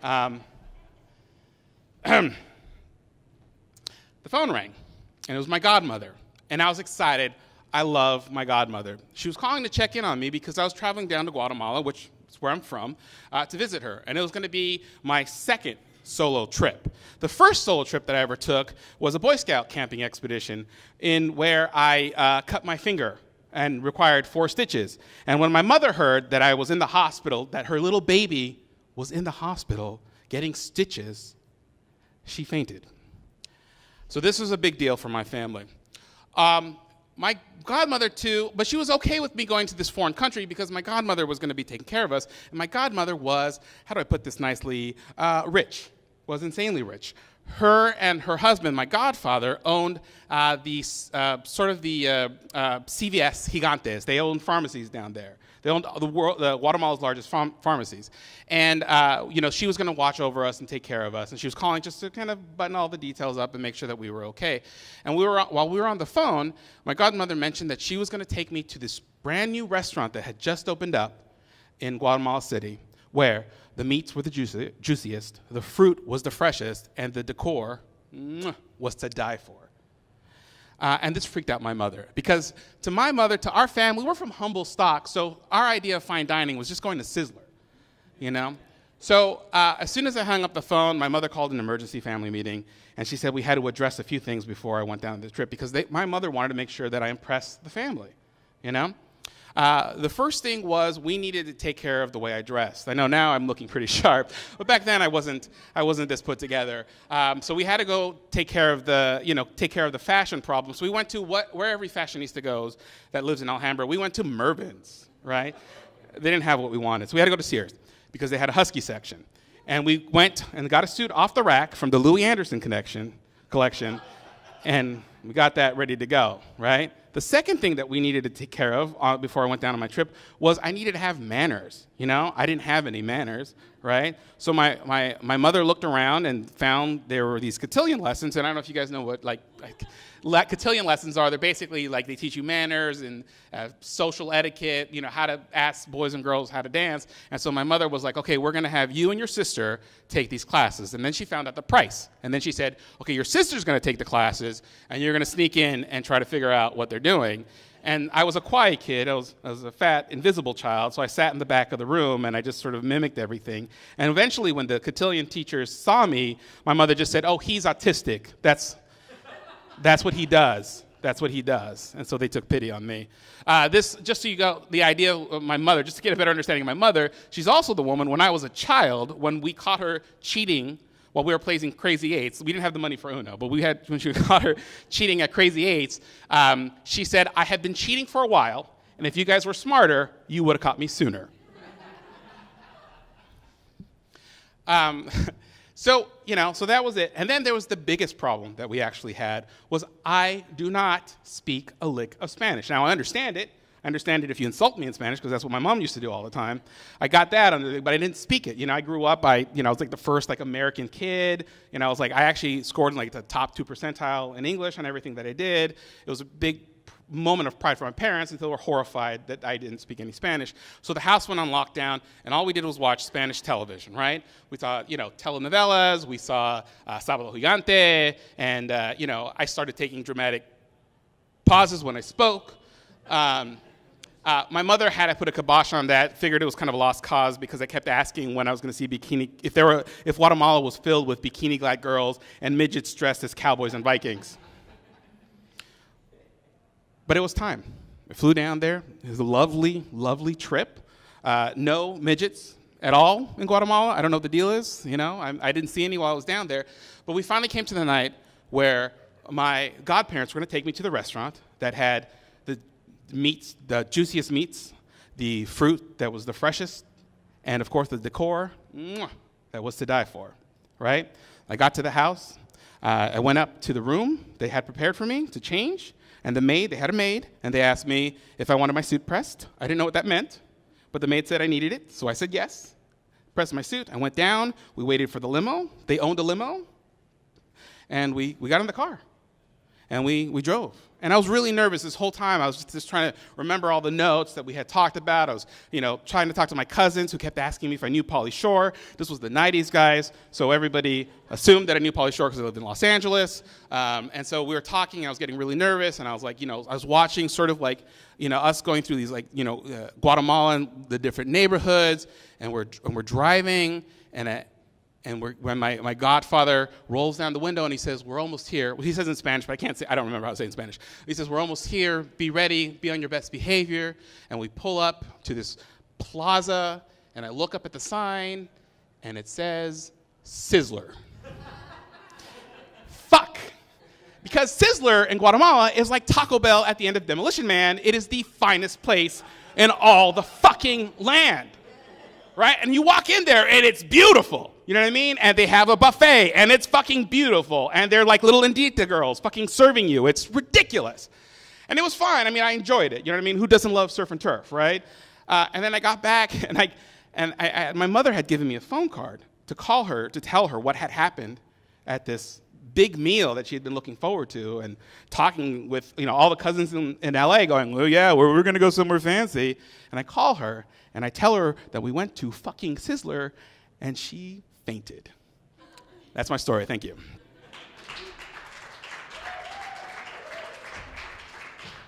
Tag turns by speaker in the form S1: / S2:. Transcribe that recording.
S1: Um, the phone rang, and it was my godmother. And I was excited. I love my godmother. She was calling to check in on me because I was traveling down to Guatemala, which is where I'm from, to visit her. And it was going to be my second solo trip. The first solo trip that I ever took was a Boy Scout camping expedition in where I cut my finger and required 4 stitches. And when my mother heard that I was in the hospital, that her little baby was in the hospital getting stitches, she fainted. So this was a big deal for my family. My godmother too, but she was okay with me going to this foreign country because my godmother was going to be taking care of us. And my godmother was, how do I put this nicely, rich, was insanely rich. Her and her husband, my godfather, owned the CVS Gigantes. They owned pharmacies down there. They owned Guatemala's largest pharmacies. And, she was going to watch over us and take care of us. And she was calling just to kind of button all the details up and make sure that we were okay. And while we were on the phone, my godmother mentioned that she was going to take me to this brand new restaurant that had just opened up in Guatemala City, where the meats were the juiciest, the fruit was the freshest, and the decor was to die for. And this freaked out my mother, because to my mother, to our family, we're from humble stock, so our idea of fine dining was just going to Sizzler, So as soon as I hung up the phone, my mother called an emergency family meeting, and she said we had to address a few things before I went down the trip, because my mother wanted to make sure that I impressed the family, The first thing was we needed to take care of the way I dressed. I know now I'm looking pretty sharp, but back then I wasn't this put together. So we had to go take care of the fashion problem. So we went to where every fashionista goes that lives in Alhambra. We went to Mervyn's, right? They didn't have what we wanted, so we had to go to Sears because they had a husky section. And we went and got a suit off the rack from the Louis Anderson collection, and we got that ready to go, right? The second thing that we needed to take care of before I went down on my trip was I needed to have manners, I didn't have any manners, right? So my mother looked around and found there were these cotillion lessons, and I don't know if you guys know what cotillion lessons are. They're basically like they teach you manners and social etiquette, how to ask boys and girls how to dance. And so my mother was like, okay, we're going to have you and your sister take these classes. And then she found out the price. And then she said, okay, your sister's going to take the classes, and you're going to sneak in and try to figure out what they're doing. And I was a quiet kid. I was a fat, invisible child, so I sat in the back of the room, and I just sort of mimicked everything. And eventually, when the cotillion teachers saw me, my mother just said, oh, he's autistic. That's what he does. That's what he does. And so they took pity on me. Just so you got the idea of my mother, just to get a better understanding of my mother, she's also the woman, when I was a child, when we caught her cheating while we were playing Crazy Eights. We didn't have the money for Uno, but when she caught her cheating at Crazy Eights, she said, I had been cheating for a while, and if you guys were smarter, you would have caught me sooner. So that was it. And then there was the biggest problem that we actually had was I do not speak a lick of Spanish. Now, I understand it. I understand it if you insult me in Spanish, because that's what my mom used to do all the time. I got that, but I didn't speak it. I grew up, I was like the first American kid. I actually scored in the top 2 percentile in English on everything that I did. It was a big moment of pride for my parents until they were horrified that I didn't speak any Spanish. So the house went on lockdown, and all we did was watch Spanish television, right? We saw, telenovelas, we saw Sábado Gigante, and, I started taking dramatic pauses when I spoke. My mother had I put a kibosh on that, figured it was kind of a lost cause because I kept asking when I was going to see if Guatemala was filled with bikini-clad girls and midgets dressed as cowboys and Vikings. But it was time. I flew down there. It was a lovely, lovely trip. No midgets at all in Guatemala. I don't know what the deal is. I didn't see any while I was down there. But we finally came to the night where my godparents were going to take me to the restaurant that had the meats, the juiciest meats, the fruit that was the freshest, and, of course, the decor that was to die for, right? I got to the house. I went up to the room they had prepared for me to change. And they had a maid, and they asked me if I wanted my suit pressed. I didn't know what that meant, but the maid said I needed it, so I said yes. Pressed my suit. I went down. We waited for the limo. They owned a limo, and we got in the car. And we drove. And I was really nervous this whole time. I was just trying to remember all the notes that we had talked about. I was, trying to talk to my cousins who kept asking me if I knew Pauly Shore. This was the 90s, guys, so everybody assumed that I knew Pauly Shore because I lived in Los Angeles. And so we were talking, and I was getting really nervous, and I was like, I was watching sort of like, us going through these, like, Guatemala and the different neighborhoods, and we're driving, when my godfather rolls down the window and he says, "We're almost here." Well, he says in Spanish, but I don't remember how to say it in Spanish. He says, "We're almost here. Be ready. Be on your best behavior." And we pull up to this plaza, and I look up at the sign, and it says, Sizzler. Fuck. Because Sizzler in Guatemala is like Taco Bell at the end of Demolition Man. It is the finest place in all the fucking land. Right? And you walk in there, and it's beautiful. You know what I mean? And they have a buffet, and it's fucking beautiful. And they're like little Indita girls fucking serving you. It's ridiculous. And it was fine. I mean, I enjoyed it. You know what I mean? Who doesn't love surf and turf, right? And then I got back, and my mother had given me a phone card to call her, to tell her what had happened at this big meal that she had been looking forward to, and talking with all the cousins in LA going, "Well, yeah, we're going to go somewhere fancy." And I call her, and I tell her that we went to fucking Sizzler, and she fainted. That's my story. Thank you.